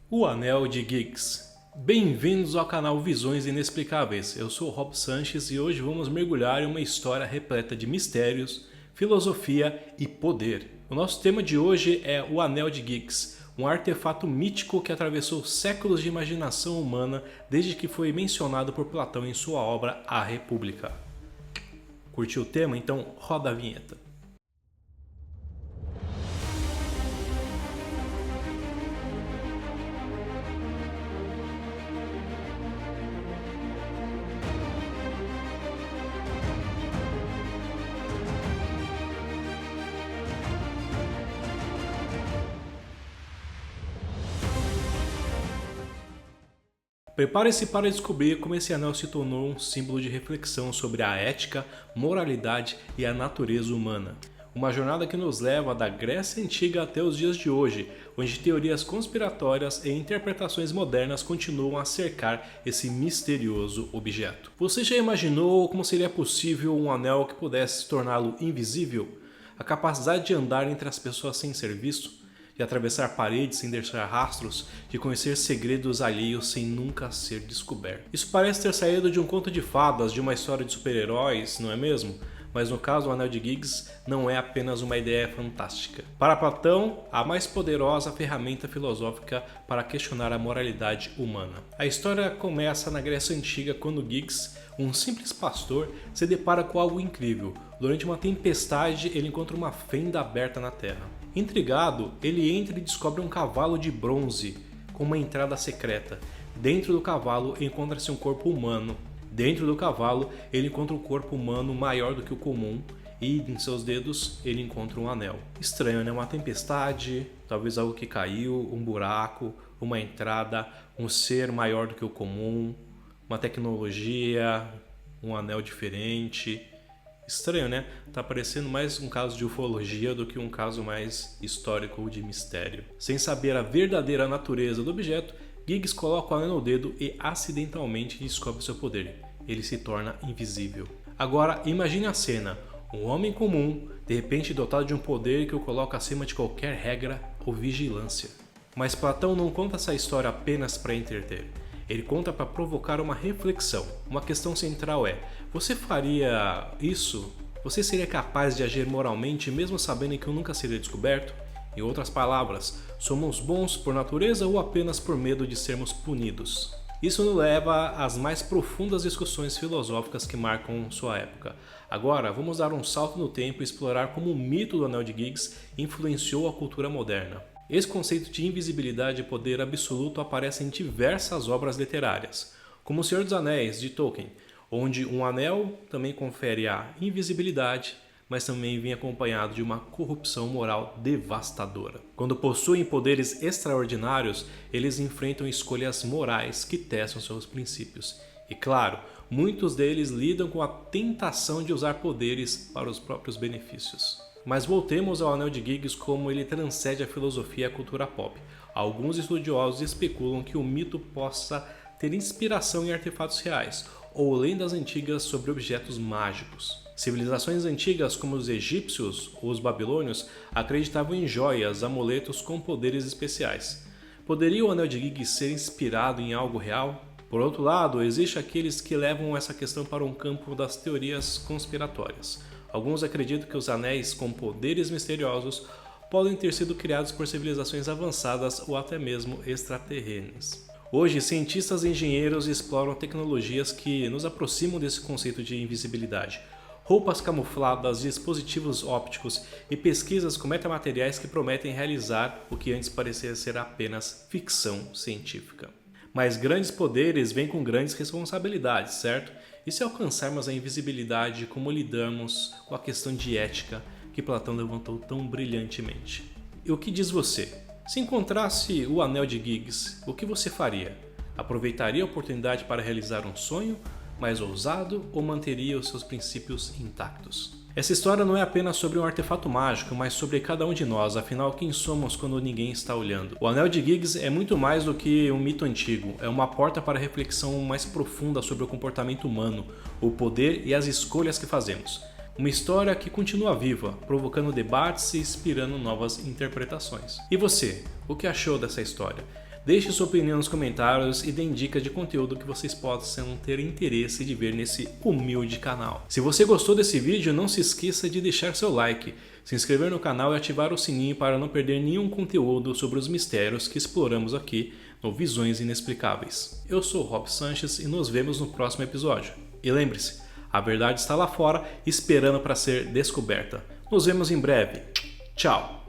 O Anel de Giggs. Bem-vindos ao canal Visões Inexplicáveis. Eu sou o Rob Sanches e hoje vamos mergulhar em uma história repleta de mistérios, filosofia e poder. O nosso tema de hoje é o Anel de Giggs, um artefato mítico que atravessou séculos de imaginação humana desde que foi mencionado por Platão em sua obra A República. Curtiu o tema? Então roda a vinheta. Prepare-se para descobrir como esse anel se tornou um símbolo de reflexão sobre a ética, moralidade e a natureza humana. Uma jornada que nos leva da Grécia Antiga até os dias de hoje, onde teorias conspiratórias e interpretações modernas continuam a cercar esse misterioso objeto. Você já imaginou como seria possível um anel que pudesse torná-lo invisível? A capacidade de andar entre as pessoas sem ser visto? De atravessar paredes sem deixar rastros, de conhecer segredos alheios sem nunca ser descoberto. Isso parece ter saído de um conto de fadas, de uma história de super-heróis, não é mesmo? Mas no caso, o Anel de Giggs não é apenas uma ideia fantástica. Para Platão, a mais poderosa ferramenta filosófica para questionar a moralidade humana. A história começa na Grécia Antiga, quando Giggs, um simples pastor, se depara com algo incrível. Durante uma tempestade, ele encontra uma fenda aberta na terra. Intrigado, ele entra e descobre um cavalo de bronze com uma entrada secreta. Dentro do cavalo encontra-se um corpo humano. Dentro do cavalo ele encontra um corpo humano maior do que o comum e em seus dedos ele encontra um anel. Estranho, né? Uma tempestade, talvez algo que caiu, um buraco, uma entrada, um ser maior do que o comum, uma tecnologia, um anel diferente. Estranho, né? Tá parecendo mais um caso de ufologia do que um caso mais histórico ou de mistério. Sem saber a verdadeira natureza do objeto, Giggs coloca o anel no dedo e acidentalmente descobre seu poder. Ele se torna invisível. Agora imagine a cena, um homem comum, de repente dotado de um poder que o coloca acima de qualquer regra ou vigilância. Mas Platão não conta essa história apenas para entreter. Ele conta para provocar uma reflexão. Uma questão central é: você faria isso? Você seria capaz de agir moralmente mesmo sabendo que nunca seria descoberto? Em outras palavras, somos bons por natureza ou apenas por medo de sermos punidos? Isso nos leva às mais profundas discussões filosóficas que marcam sua época. Agora, vamos dar um salto no tempo e explorar como o mito do Anel de Giggs influenciou a cultura moderna. Esse conceito de invisibilidade e poder absoluto aparece em diversas obras literárias, como O Senhor dos Anéis, de Tolkien, onde um anel também confere a invisibilidade, mas também vem acompanhado de uma corrupção moral devastadora. Quando possuem poderes extraordinários, eles enfrentam escolhas morais que testam seus princípios. E claro, muitos deles lidam com a tentação de usar poderes para os próprios benefícios. Mas voltemos ao Anel de Giggs, como ele transcende a filosofia e a cultura pop. Alguns estudiosos especulam que o mito possa ter inspiração em artefatos reais ou lendas antigas sobre objetos mágicos. Civilizações antigas como os egípcios ou os babilônios acreditavam em joias, amuletos com poderes especiais. Poderia o Anel de Giggs ser inspirado em algo real? Por outro lado, existem aqueles que levam essa questão para um campo das teorias conspiratórias. Alguns acreditam que os anéis com poderes misteriosos podem ter sido criados por civilizações avançadas ou até mesmo extraterrenas. Hoje, cientistas e engenheiros exploram tecnologias que nos aproximam desse conceito de invisibilidade. Roupas camufladas, dispositivos ópticos e pesquisas com metamateriais que prometem realizar o que antes parecia ser apenas ficção científica. Mas grandes poderes vêm com grandes responsabilidades, certo? E se alcançarmos a invisibilidade, como lidamos com a questão de ética que Platão levantou tão brilhantemente? E o que diz você? Se encontrasse o Anel de Giggs, o que você faria? Aproveitaria a oportunidade para realizar um sonho mais ousado ou manteria os seus princípios intactos? Essa história não é apenas sobre um artefato mágico, mas sobre cada um de nós, afinal quem somos quando ninguém está olhando? O Anel de Giggs é muito mais do que um mito antigo, é uma porta para a reflexão mais profunda sobre o comportamento humano, o poder e as escolhas que fazemos. Uma história que continua viva, provocando debates e inspirando novas interpretações. E você, o que achou dessa história? Deixe sua opinião nos comentários e deem dicas de conteúdo que vocês possam ter interesse de ver nesse humilde canal. Se você gostou desse vídeo, não se esqueça de deixar seu like, se inscrever no canal e ativar o sininho para não perder nenhum conteúdo sobre os mistérios que exploramos aqui no Visões Inexplicáveis. Eu sou o Rob Sanches e nos vemos no próximo episódio. E lembre-se, a verdade está lá fora esperando para ser descoberta. Nos vemos em breve. Tchau!